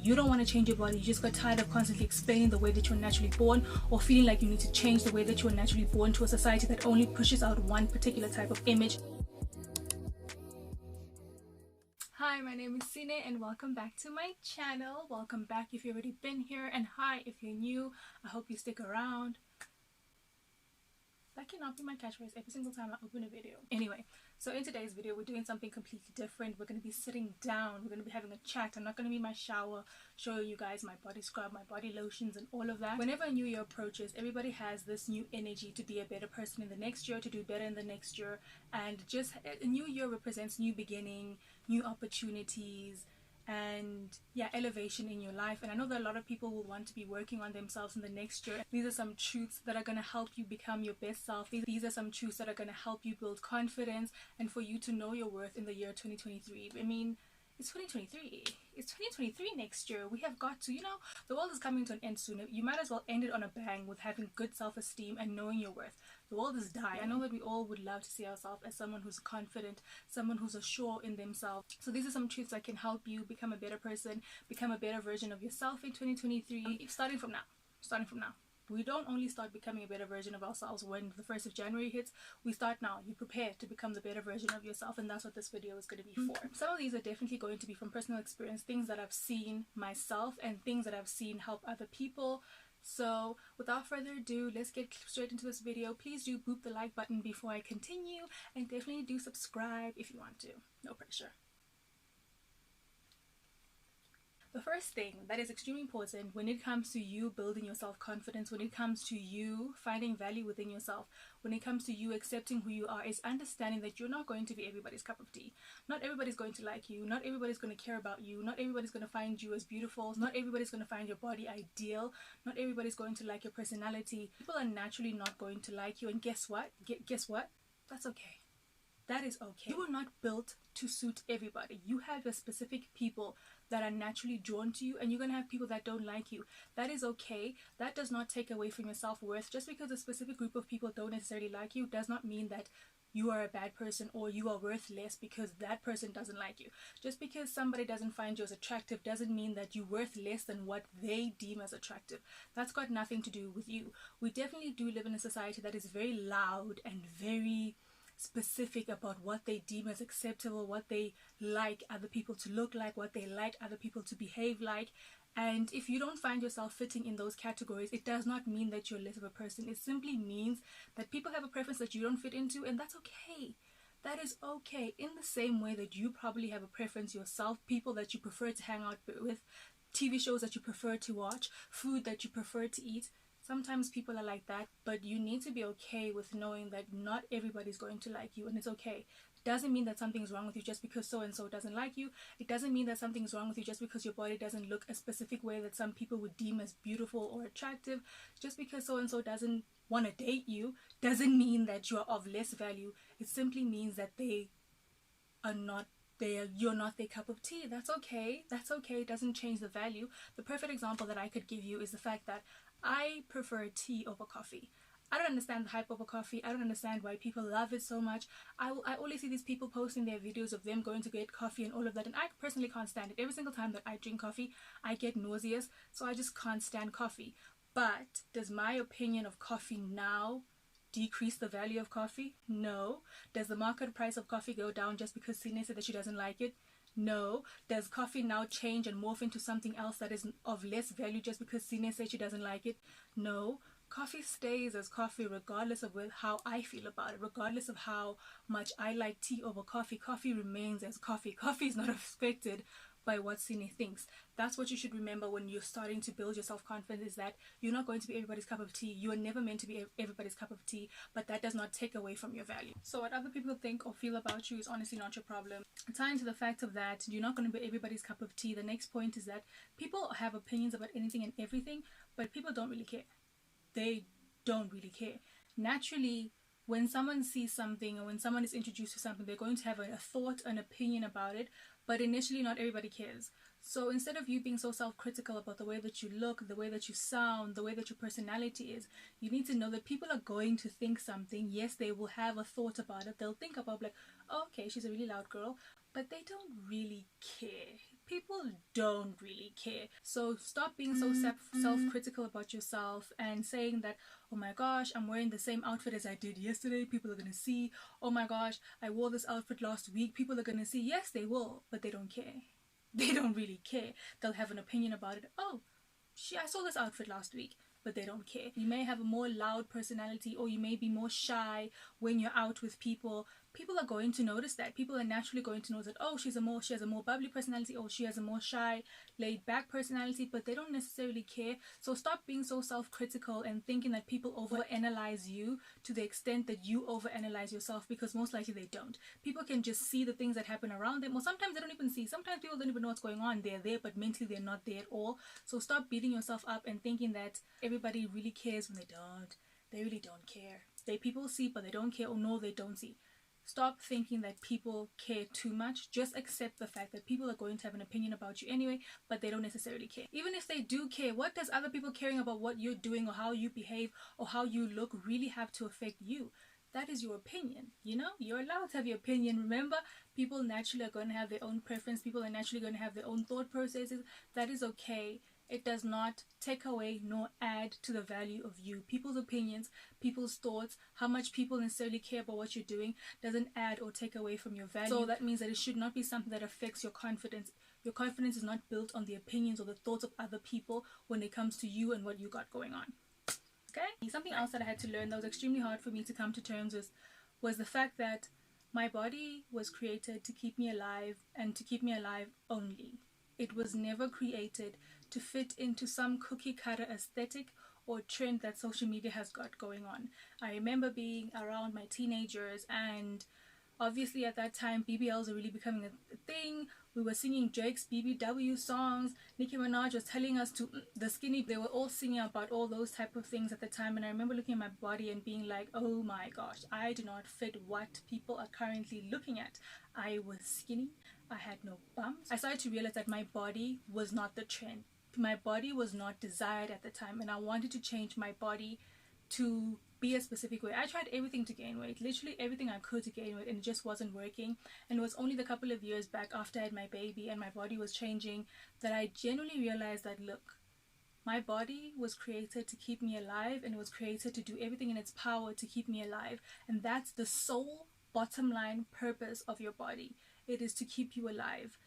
You don't want to change your body. You just got tired of constantly explaining the way that you were naturally born, or feeling like you need to change the way that you were naturally born to a society that only pushes out one particular type of image. Hi, my name is Sine and welcome back to my channel. Welcome back if you've already been here, and hi if you're new. I hope you stick around. That cannot be my catchphrase every single time I open a video. Anyway, so in today's video we're doing something completely different. We're going to be sitting down, we're going to be having a chat. I'm not going to be in my shower showing you guys my body scrub, my body lotions and all of that. Whenever a new year approaches, everybody has this new energy to be a better person in the next year, to do better in the next year, and just a new year represents new beginning, new opportunities, and yeah, elevation in your life. And I know that a lot of people will want to be working on themselves in the next year. These are some truths that are going to help you become your best self. These are some truths that are going to help you build confidence and for you to know your worth in the year 2023. I mean, it's 2023. It's 2023 next year. We have got to, the world is coming to an end soon. You might as well end it on a bang with having good self-esteem and knowing your worth. The world is dying. I know that we all would love to see ourselves as someone who's confident, someone who's assured in themselves. So these are some truths that can help you become a better person, become a better version of yourself in 2023. Starting from now. We don't only start becoming a better version of ourselves when the 1st of January hits. We start now. You prepare to become the better version of yourself, and that's what this video is going to be for. Some of these are definitely going to be from personal experience, things that I've seen myself and things that I've seen help other people. So without further ado, let's get straight into this video. Please do boop the like button before I continue, and definitely do subscribe if you want to. No pressure. The first thing that is extremely important when it comes to you building your self-confidence, when it comes to you finding value within yourself, when it comes to you accepting who you are, is understanding that you're not going to be everybody's cup of tea. Not everybody's going to like you. Not everybody's going to care about you. Not everybody's going to find you as beautiful. Not everybody's going to find your body ideal. Not everybody's going to like your personality. People are naturally not going to like you, and guess what? Guess what? That's okay. That is okay. You were not built to suit everybody. You have your specific people that are naturally drawn to you, and you're going to have people that don't like you. That is okay. That does not take away from your self-worth. Just because a specific group of people don't necessarily like you does not mean that you are a bad person or you are worth less because that person doesn't like you. Just because somebody doesn't find you as attractive doesn't mean that you're worth less than what they deem as attractive. That's got nothing to do with you. We definitely do live in a society that is very loud and very specific about what they deem as acceptable, what they like other people to look like, what they like other people to behave like. And if you don't find yourself fitting in those categories, it does not mean that you're less of a person. It simply means that people have a preference that you don't fit into, and that's okay. That is okay. In the same way that you probably have a preference yourself, people that you prefer to hang out with, TV shows that you prefer to watch, food that you prefer to eat. Sometimes people are like that, but you need to be okay with knowing that not everybody's going to like you, and it's okay. It doesn't mean that something's wrong with you just because so-and-so doesn't like you. It doesn't mean that something's wrong with you just because your body doesn't look a specific way that some people would deem as beautiful or attractive. Just because so-and-so doesn't want to date you doesn't mean that you're of less value. It simply means that you're not their cup of tea. That's okay. That's okay. It doesn't change the value. The perfect example that I could give you is the fact that I prefer tea over coffee. I don't understand the hype over coffee. I don't understand why people love it so much. I only see these people posting their videos of them going to get coffee and all of that, and I personally can't stand it. Every single time that I drink coffee, I get nauseous, so I just can't stand coffee. But does my opinion of coffee now decrease the value of coffee? No. Does the market price of coffee go down just because Sine said that she doesn't like it? No. Does coffee now change and morph into something else that is of less value just because Sine said she doesn't like it? No. Coffee stays as coffee regardless of how I feel about it, regardless of how much I like tea over coffee. Coffee remains as coffee. Coffee is not affected by what Sine thinks. That's what you should remember when you're starting to build your self-confidence, is that you're not going to be everybody's cup of tea. You are never meant to be everybody's cup of tea, but that does not take away from your value. So what other people think or feel about you is honestly not your problem. Tying to the fact of that you're not going to be everybody's cup of tea, the next point is that people have opinions about anything and everything, but people don't really care. They don't really care. Naturally, when someone sees something or when someone is introduced to something, they're going to have a thought, an opinion about it, but initially not everybody cares. So instead of you being so self-critical about the way that you look, the way that you sound, the way that your personality is, you need to know that people are going to think something. Yes, they will have a thought about it. They'll think about like, oh, okay, she's a really loud girl, but they don't really care. people don't really care. So stop being so self-critical about yourself and saying that, oh my gosh, I'm wearing the same outfit as I did yesterday, people are gonna see. Oh my gosh, I wore this outfit last week, people are gonna see. Yes, they will, but they don't care. They don't really care. They'll have an opinion about it. Oh, I saw this outfit last week, but they don't care. You may have a more loud personality, or you may be more shy when you're out with people. People are going to notice that. People are naturally going to notice that, oh, she has a more bubbly personality, or she has a more shy, laid back personality, but they don't necessarily care. So stop being so self-critical and thinking that people overanalyze you to the extent that you overanalyze yourself, because most likely they don't. People can just see the things that happen around them, or sometimes they don't even see. Sometimes people don't even know what's going on. They're there, but mentally they're not there at all. So stop beating yourself up and thinking that everybody really cares when they don't. They really don't care. People see, but they don't care, or no, they don't see. Stop thinking that people care too much. Just accept the fact that people are going to have an opinion about you anyway, but they don't necessarily care. Even if they do care, what does other people caring about what you're doing or how you behave or how you look really have to affect you? That is your opinion, you know? You're allowed to have your opinion. Remember, people naturally are going to have their own preference. People are naturally going to have their own thought processes. That is okay. It does not take away nor add to the value of you. People's opinions, people's thoughts, how much people necessarily care about what you're doing doesn't add or take away from your value. So that means that it should not be something that affects your confidence. Your confidence is not built on the opinions or the thoughts of other people when it comes to you and what you got going on. Okay? Something else that I had to learn that was extremely hard for me to come to terms with was the fact that my body was created to keep me alive, and to keep me alive only. It was never created to fit into some cookie cutter aesthetic or trend that social media has got going on. I remember being around my teenagers, and obviously at that time BBLs were really becoming a thing. We were singing Drake's BBW songs. Nicki Minaj was telling us to the skinny. They were all singing about all those type of things at the time, and I remember looking at my body and being like, oh my gosh, I do not fit what people are currently looking at. I was skinny, I had no bumps. I started to realize that my body was not the trend. My body was not desired at the time, and I wanted to change my body to be a specific way. I tried everything to gain weight, literally everything I could to gain weight, and it just wasn't working. And it was only the couple of years back after I had my baby and my body was changing that I genuinely realized that, look, my body was created to keep me alive, and it was created to do everything in its power to keep me alive. And that's the sole bottom line purpose of your body. It is to keep you alive.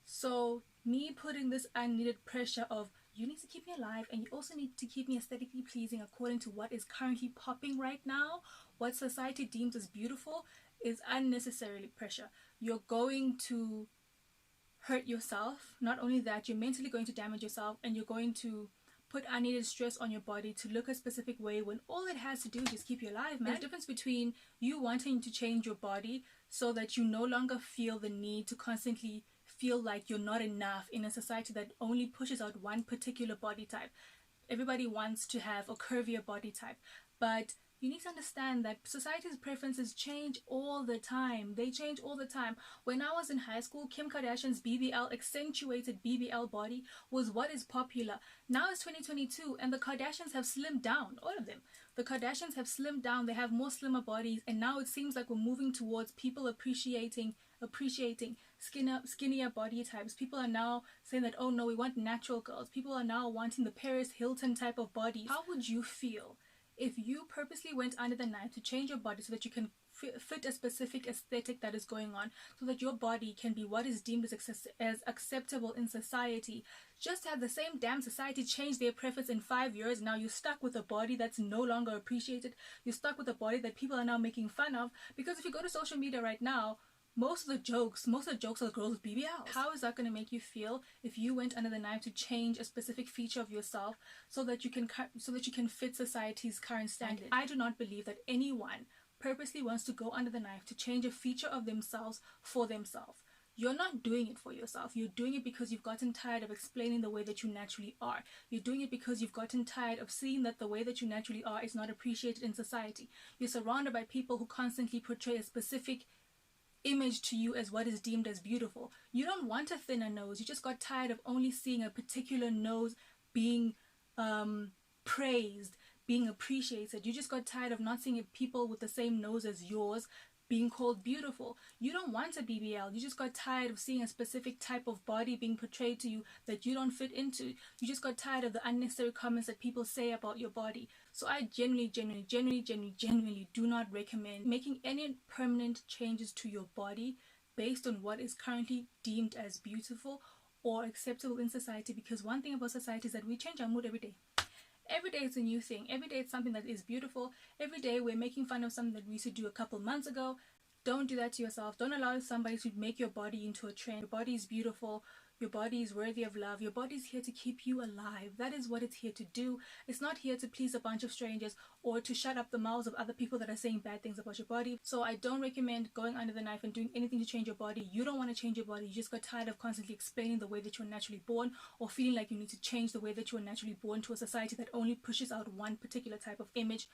So me putting this unneeded pressure of you need to keep me alive, and you also need to keep me aesthetically pleasing according to what is currently popping right now, what society deems as beautiful, is unnecessarily pressure. You're going to hurt yourself. Not only that, you're mentally going to damage yourself, and you're going to put unneeded stress on your body to look a specific way when all it has to do is just keep you alive, man. There's a difference between you wanting to change your body so that you no longer feel the need to constantly feel like you're not enough in a society that only pushes out one particular body type. Everybody wants to have a curvier body type, but you need to understand that society's preferences change all the time. They change all the time. When I was in high school, Kim Kardashian's BBL, accentuated BBL body, was what is popular. Now it's 2022, and the Kardashians have slimmed down, all of them. The Kardashians have slimmed down, they have more slimmer bodies, and now it seems like we're moving towards people appreciating skinnier body types. People are now saying that, oh no, we want natural girls. People are now wanting the Paris Hilton type of body. How would you feel if you purposely went under the knife to change your body so that you can fit a specific aesthetic that is going on, so that your body can be what is deemed as acceptable in society? Just have the same damn society change their preference in 5 years. Now you're stuck with a body that's no longer appreciated. You're stuck with a body that people are now making fun of, because if you go to social media right now, most of the jokes are girls with BBLs. How is that going to make you feel if you went under the knife to change a specific feature of yourself so that you can fit society's current standard? I do not believe that anyone purposely wants to go under the knife to change a feature of themselves for themselves. You're not doing it for yourself. You're doing it because you've gotten tired of explaining the way that you naturally are. You're doing it because you've gotten tired of seeing that the way that you naturally are is not appreciated in society. You're surrounded by people who constantly portray a specific image to you as what is deemed as beautiful. You don't want a thinner nose. You just got tired of only seeing a particular nose being praised, being appreciated. You just got tired of not seeing people with the same nose as yours being called beautiful. You don't want a BBL. You just got tired of seeing a specific type of body being portrayed to you that you don't fit into. You just got tired of the unnecessary comments that people say about your body. So I genuinely do not recommend making any permanent changes to your body based on what is currently deemed as beautiful or acceptable in society, because one thing about society is that we change our mood every day. Every day it's a new thing. Every day it's something that is beautiful. Every day we're making fun of something that we used to do a couple months ago. Don't do that to yourself. Don't allow somebody to make your body into a trend. Your body is beautiful. Your body is worthy of love. Your body is here to keep you alive. That is what it's here to do. It's not here to please a bunch of strangers or to shut up the mouths of other people that are saying bad things about your body. So I don't recommend going under the knife and doing anything to change your body. You don't want to change your body. You just got tired of constantly explaining the way that you were naturally born, or feeling like you need to change the way that you were naturally born to a society that only pushes out one particular type of image.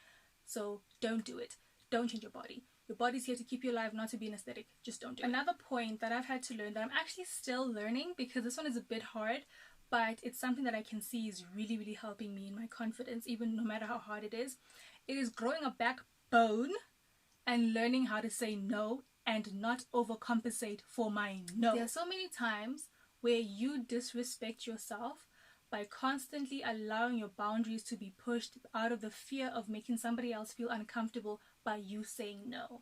So don't do it. Don't change your body. Your body's here to keep you alive, not to be an aesthetic. Just don't do it. Another point that I've had to learn, that I'm actually still learning, because this one is a bit hard, but it's something that I can see is really helping me in my confidence, even no matter how hard it is growing a backbone and learning how to say no and not overcompensate for my no. There are so many times where you disrespect yourself by constantly allowing your boundaries to be pushed out of the fear of making somebody else feel uncomfortable by you saying no.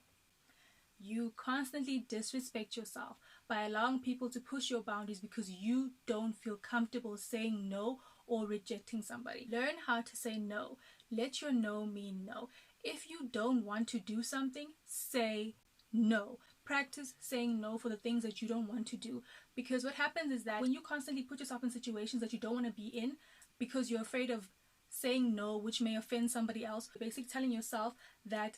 You constantly disrespect yourself by allowing people to push your boundaries because you don't feel comfortable saying no or rejecting somebody. Learn how to say no. Let your no mean no. If you don't want to do something, say no. Practice saying no for the things that you don't want to do, because what happens is that when you constantly put yourself in situations that you don't want to be in because you're afraid of saying no, which may offend somebody else, you're basically telling yourself that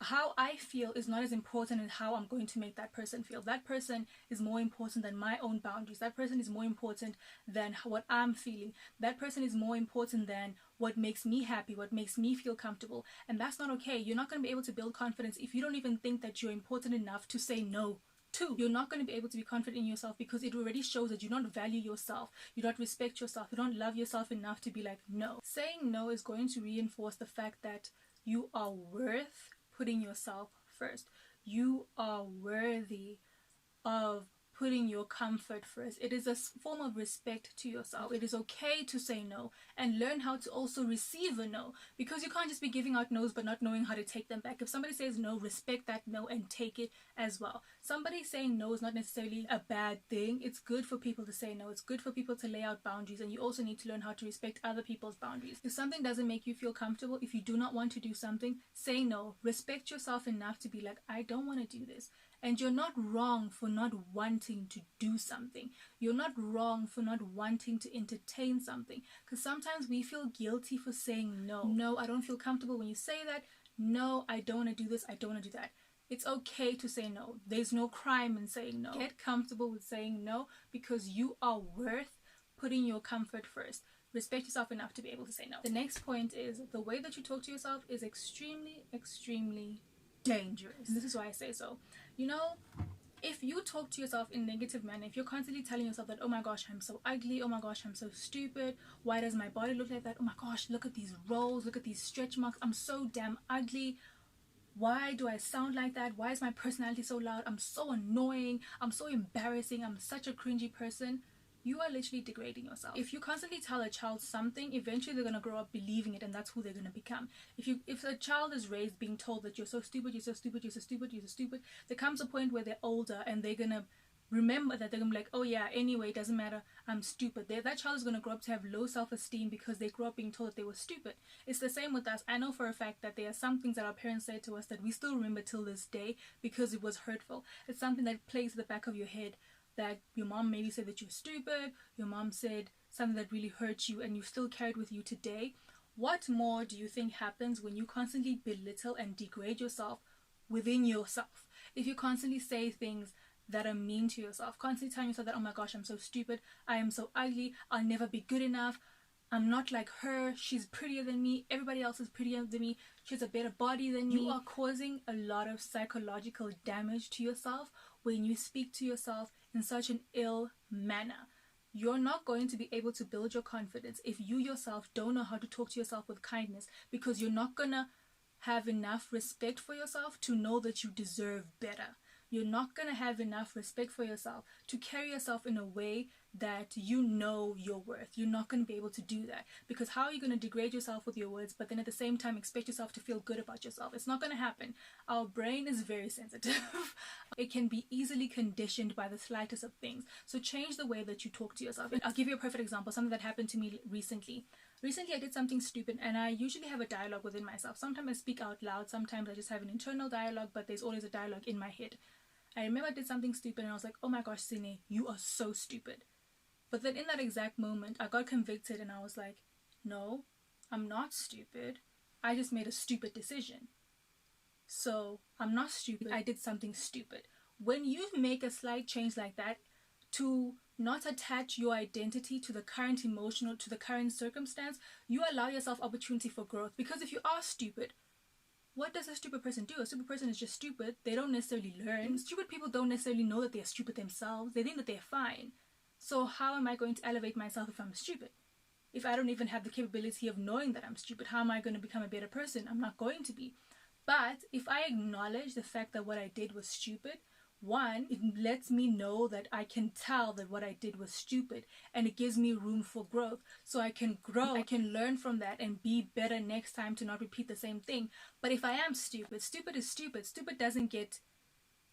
how I feel is not as important as how I'm going to make that person feel. That person is more important than my own boundaries. That person is more important than what I'm feeling. That person is more important than what makes me happy, what makes me feel comfortable. And that's not okay. You're not going to be able to build confidence if you don't even think that you're important enough to say no to. You're not going to be able to be confident in yourself because it already shows that you don't value yourself, you don't respect yourself, you don't love yourself enough to be like no. Saying no is going to reinforce the fact that you are worth putting yourself first. You are worthy of putting your comfort first. It is a form of respect to yourself. It is okay to say no and learn how to also receive a no, because you can't just be giving out no's but not knowing how to take them back. If somebody says no, respect that no and take it as well. Somebody saying no is not necessarily a bad thing. It's good for people to say no. It's good for people to lay out boundaries, and you also need to learn how to respect other people's boundaries. If something doesn't make you feel comfortable, if you do not want to do something, say no. Respect yourself enough to be like, I don't want to do this. And you're not wrong for not wanting to do something. You're not wrong for not wanting to entertain something. Because sometimes we feel guilty for saying no. No, I don't feel comfortable when you say that. No, I don't want to do this. I don't want to do that. It's okay to say no. There's no crime in saying no. Get comfortable with saying no, because you are worth putting your comfort first. Respect yourself enough to be able to say no. The next point is the way that you talk to yourself is extremely dangerous. And this is why I say so. You know, if you talk to yourself in a negative manner, if you're constantly telling yourself that, oh my gosh, I'm so ugly, oh my gosh, I'm so stupid, why does my body look like that, oh my gosh, look at these rolls, look at these stretch marks, I'm so damn ugly, why do I sound like that, why is my personality so loud, I'm so annoying, I'm so embarrassing, I'm such a cringy person, you are literally degrading yourself. If you constantly tell a child something, eventually they're going to grow up believing it, and that's who they're going to become. If a child is raised being told that you're so stupid, you're so stupid, you're so stupid, you're so stupid, there comes a point where they're older and they're going to remember that. They're going to be like, oh yeah, anyway, it doesn't matter, I'm stupid. That child is going to grow up to have low self-esteem because they grew up being told that they were stupid. It's the same with us. I know for a fact that there are some things that our parents said to us that we still remember till this day because it was hurtful. It's something that plays at the back of your head, that your mom maybe said that you're stupid, your mom said something that really hurt you, and you still carry it with you today. What more do you think happens when you constantly belittle and degrade yourself within yourself? If you constantly say things that are mean to yourself, constantly telling yourself that, oh my gosh, I'm so stupid, I am so ugly, I'll never be good enough, I'm not like her, she's prettier than me, everybody else is prettier than me, she has a better body than me. You are causing a lot of psychological damage to yourself when you speak to yourself in such an ill manner. You're not going to be able to build your confidence if you yourself don't know how to talk to yourself with kindness, because you're not gonna have enough respect for yourself to know that you deserve better. You're not going to have enough respect for yourself to carry yourself in a way that you know your worth. You're not going to be able to do that, because how are you going to degrade yourself with your words but then at the same time expect yourself to feel good about yourself? It's not going to happen. Our brain is very sensitive. It can be easily conditioned by the slightest of things. So change the way that you talk to yourself. I'll give you a perfect example, something that happened to me recently. I did something stupid, and I usually have a dialogue within myself. Sometimes I speak out loud, sometimes I just have an internal dialogue, but there's always a dialogue in my head. I remember I did something stupid and I was like, oh my gosh, Sine, you are so stupid. But then in that exact moment, I got convicted and I was like, no, I'm not stupid. I just made a stupid decision. So I'm not stupid. I did something stupid. When you make a slight change like that, to not attach your identity to the current emotional, to the current circumstance, you allow yourself opportunity for growth. Because if you are stupid, what does a stupid person do? A stupid person is just stupid. They don't necessarily learn. Stupid people don't necessarily know that they're stupid themselves. They think that they're fine. So how am I going to elevate myself if I'm stupid? If I don't even have the capability of knowing that I'm stupid, how am I going to become a better person? I'm not going to be. But if I acknowledge the fact that what I did was stupid, one, it lets me know that I can tell that what I did was stupid, and it gives me room for growth. So I can grow, I can learn from that and be better next time to not repeat the same thing. But if I am stupid, stupid is stupid. Stupid doesn't get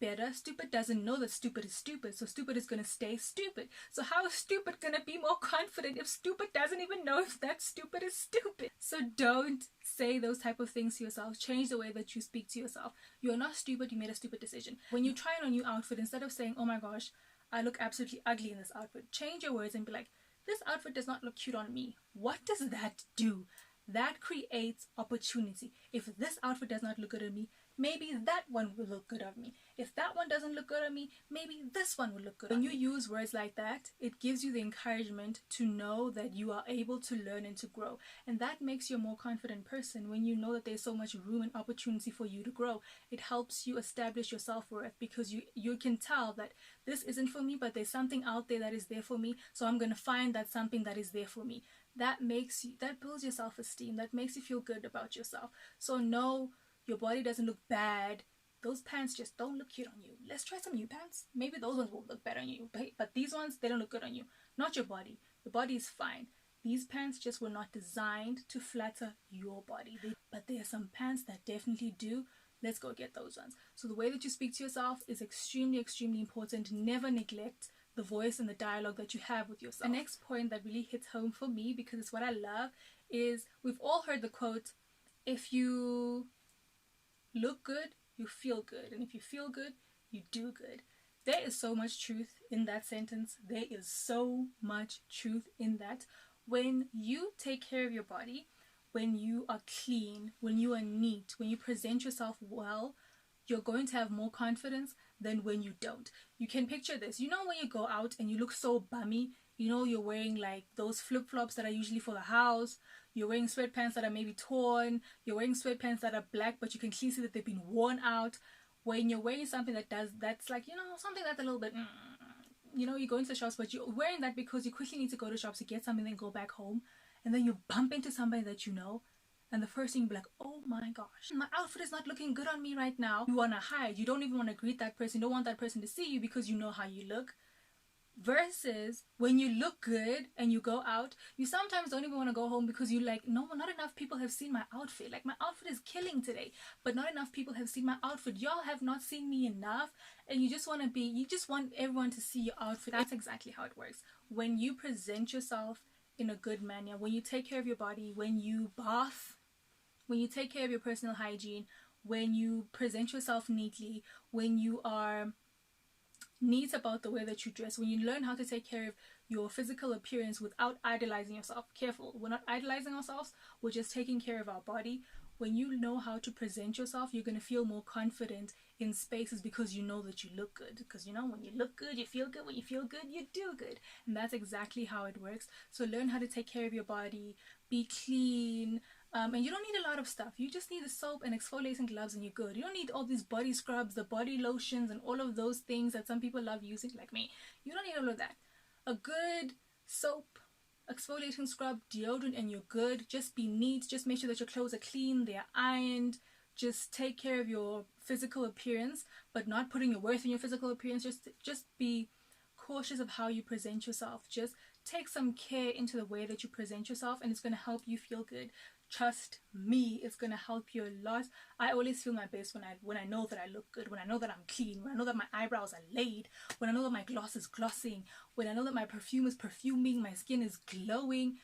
better. Stupid doesn't know that stupid is stupid, so stupid is going to stay stupid. So how is stupid going to be more confident if stupid doesn't even know if that stupid is stupid? So don't say those type of things to yourself. Change the way that you speak to yourself. You're not stupid, you made a stupid decision. When you try on a new outfit, instead of saying, oh my gosh, I look absolutely ugly in this outfit, change your words and be like, this outfit does not look cute on me. What does that do? That creates opportunity. If this outfit does not look good on me, maybe that one will look good on me. If that one doesn't look good on me, maybe this one will look good on me. When you use words like that, it gives you the encouragement to know that you are able to learn and to grow. And that makes you a more confident person. When you know that there's so much room and opportunity for you to grow, it helps you establish your self-worth, because you can tell that this isn't for me, but there's something out there that is there for me. So I'm going to find that something that is there for me. That builds your self-esteem. That makes you feel good about yourself. So no, your body doesn't look bad. Those pants just don't look cute on you. Let's try some new pants. Maybe those ones will look better on you. But these ones, they don't look good on you. Not your body. The body is fine. These pants just were not designed to flatter your body. But there are some pants that definitely do. Let's go get those ones. So the way that you speak to yourself is extremely, extremely important. Never neglect the voice and the dialogue that you have with yourself. The next point that really hits home for me, because it's what I love, is we've all heard the quote, if you look good, you feel good. And if you feel good, you do good. There is so much truth in that sentence. There is so much truth in that. When you take care of your body, when you are clean, when you are neat, when you present yourself well, you're going to have more confidence than when you don't. You can picture this. You know when you go out and you look so bummy, you know you're wearing like those flip-flops that are usually for the house, you're wearing sweatpants that are maybe torn, you're wearing sweatpants that are black but you can clearly see that they've been worn out. When you're wearing something that's like, you know, something that's a little bit, you know, you go into the shops, but you're wearing that because you quickly need to go to shops to get something, then go back home, and then you bump into somebody that you know, and the first thing you'll be like, oh my gosh, my outfit is not looking good on me right now. You want to hide. You don't even want to greet that person. You don't want that person to see you because you know how you look. Versus when you look good and you go out, you sometimes don't even want to go home because you like, no, not enough people have seen my outfit. Like, my outfit is killing today, but not enough people have seen my outfit. Y'all have not seen me enough, and you just want everyone to see your outfit. That's exactly how it works. When you present yourself in a good manner, when you take care of your body, when you bath, when you take care of your personal hygiene, when you present yourself neatly, when you are neat about the way that you dress, when you learn how to take care of your physical appearance without idolizing yourself. Careful, we're not idolizing ourselves, we're just taking care of our body. When you know how to present yourself, you're going to feel more confident in spaces because you know that you look good. Because you know, when you look good, you feel good. When you feel good, you do good. And that's exactly how it works. So learn how to take care of your body, be clean, and you don't need a lot of stuff. You just need a soap and exfoliating gloves and you're good. You don't need all these body scrubs, the body lotions, and all of those things that some people love using like me. You don't need all of that. A good soap, exfoliating scrub, deodorant, and you're good. Just be neat. Just make sure that your clothes are clean, they're ironed. just take care of your physical appearance, but not putting your worth in your physical appearance. Just be cautious of how you present yourself. Just take some care into the way that you present yourself, and it's going to help you feel good. Trust me, it's going to help you a lot. I always feel my best when I know that I look good, when I know that I'm clean, when I know that my eyebrows are laid, when I know that my gloss is glossing, when I know that my perfume is perfuming, my skin is glowing.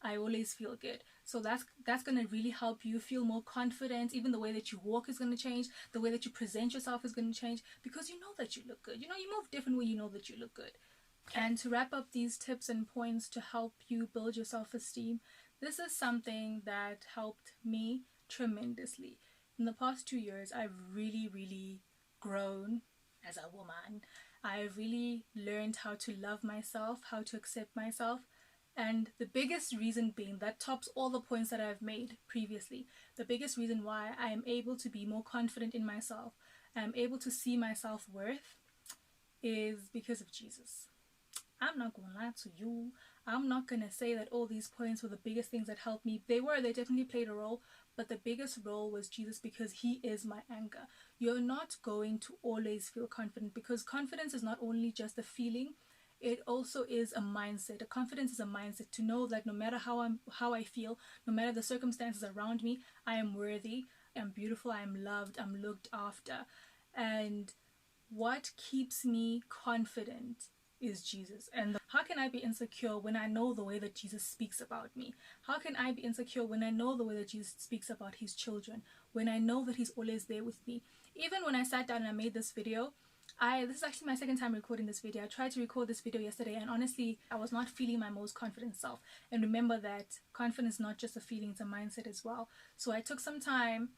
I always feel good. So that's going to really help you feel more confident. Even the way that you walk is going to change. The way that you present yourself is going to change, because you know that you look good. You know, you move different when you know that you look good. And to wrap up these tips and points to help you build your self-esteem, this is something that helped me tremendously. In the past 2 years, I've really grown as a woman. I've really learned how to love myself, how to accept myself. And the biggest reason being, that tops all the points that I've made previously, the biggest reason why I am able to be more confident in myself, I'm able to see my self-worth, is because of Jesus. I'm not going to lie to you. I'm not going to say that all these points were the biggest things that helped me. They definitely played a role, but the biggest role was Jesus, because he is my anchor. You're not going to always feel confident, because confidence is not only just a feeling, it also is a mindset. A confidence is a mindset, to know that no matter how I feel, no matter the circumstances around me, I am worthy, I'm beautiful, I am loved, I'm looked after. And what keeps me confident is Jesus. And how can I be insecure when I know the way that Jesus speaks about me? How can I be insecure when I know the way that Jesus speaks about his children? When I know that he's always there with me? Even when I sat down and I made this video, this is actually my second time recording this video. I tried to record this video yesterday, and honestly, I was not feeling my most confident self. And remember that confidence is not just a feeling, it's a mindset as well. So I took some time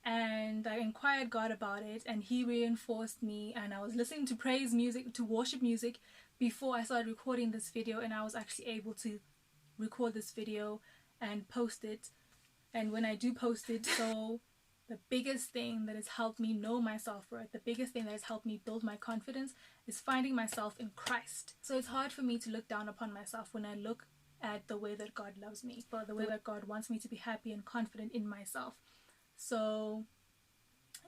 and I inquired God about it, and he reinforced me, and I was listening to praise music, to worship music, before I started recording this video, and I was actually able to record this video and post it. And when I do post it, so the biggest thing that has helped me know my self-worth, the biggest thing that has helped me build my confidence, is finding myself in Christ. So it's hard for me to look down upon myself when I look at the way that God loves me, or the way that God wants me to be happy and confident in myself. So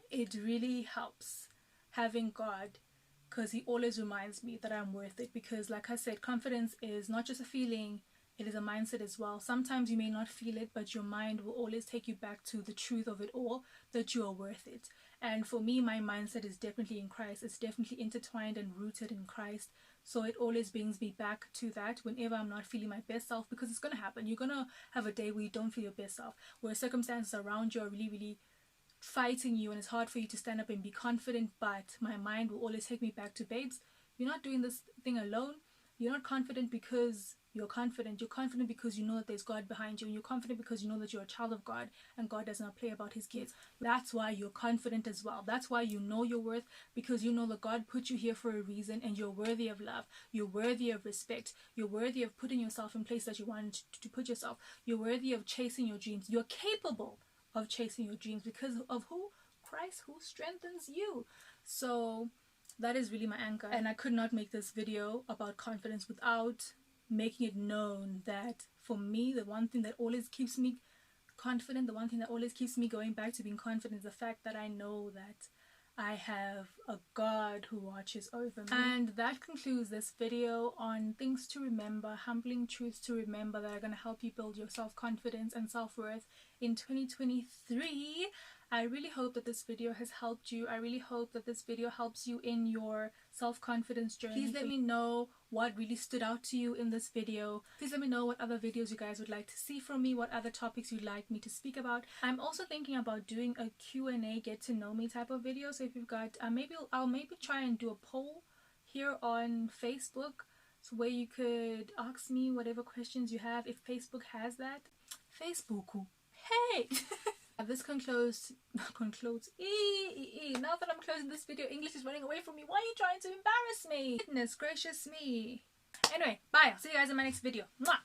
it really helps having God, because he always reminds me that I'm worth it. Because like I said, confidence is not just a feeling, it is a mindset as well. Sometimes you may not feel it, but your mind will always take you back to the truth of it all, that you are worth it. And for me, my mindset is definitely in Christ. It's definitely intertwined and rooted in Christ. So it always brings me back to that whenever I'm not feeling my best self, because it's going to happen. You're going to have a day where you don't feel your best self, where circumstances around you are really fighting you, and it's hard for you to stand up and be confident. But my mind will always take me back to, babes, you're not doing this thing alone. You're not confident because you're confident. You're confident because you know that there's God behind you, and you're confident because you know that you're a child of God, and God does not play about his kids. That's why you're confident as well. That's why you know your worth, because you know that God put you here for a reason, and you're worthy of love. You're worthy of respect. You're worthy of putting yourself in place that you wanted to put yourself. You're worthy of chasing your dreams. You're capable of chasing your dreams because of who? Christ, who strengthens you. So that is really my anchor. And I could not make this video about confidence without making it known that for me, the one thing that always keeps me confident, the one thing that always keeps me going back to being confident, is the fact that I know that I have a God who watches over me. And that concludes this video on things to remember, humbling truths to remember, that are going to help you build your self-confidence and self-worth in 2023. I really hope that this video has helped you. I really hope that this video helps you in your self-confidence journey. Please let me know what really stood out to you in this video. Please let me know what other videos you guys would like to see from me, what other topics you'd like me to speak about. I'm also thinking about doing a Q&A, get to know me type of video. So if you've got, I'll maybe try and do a poll here on Facebook, so where you could ask me whatever questions you have, if Facebook has that. Facebook, hey! This concludes, now that I'm closing this video, English is running away from me. Why are you trying to embarrass me? Goodness gracious me. Anyway, bye. I'll see you guys in my next video. Mwah!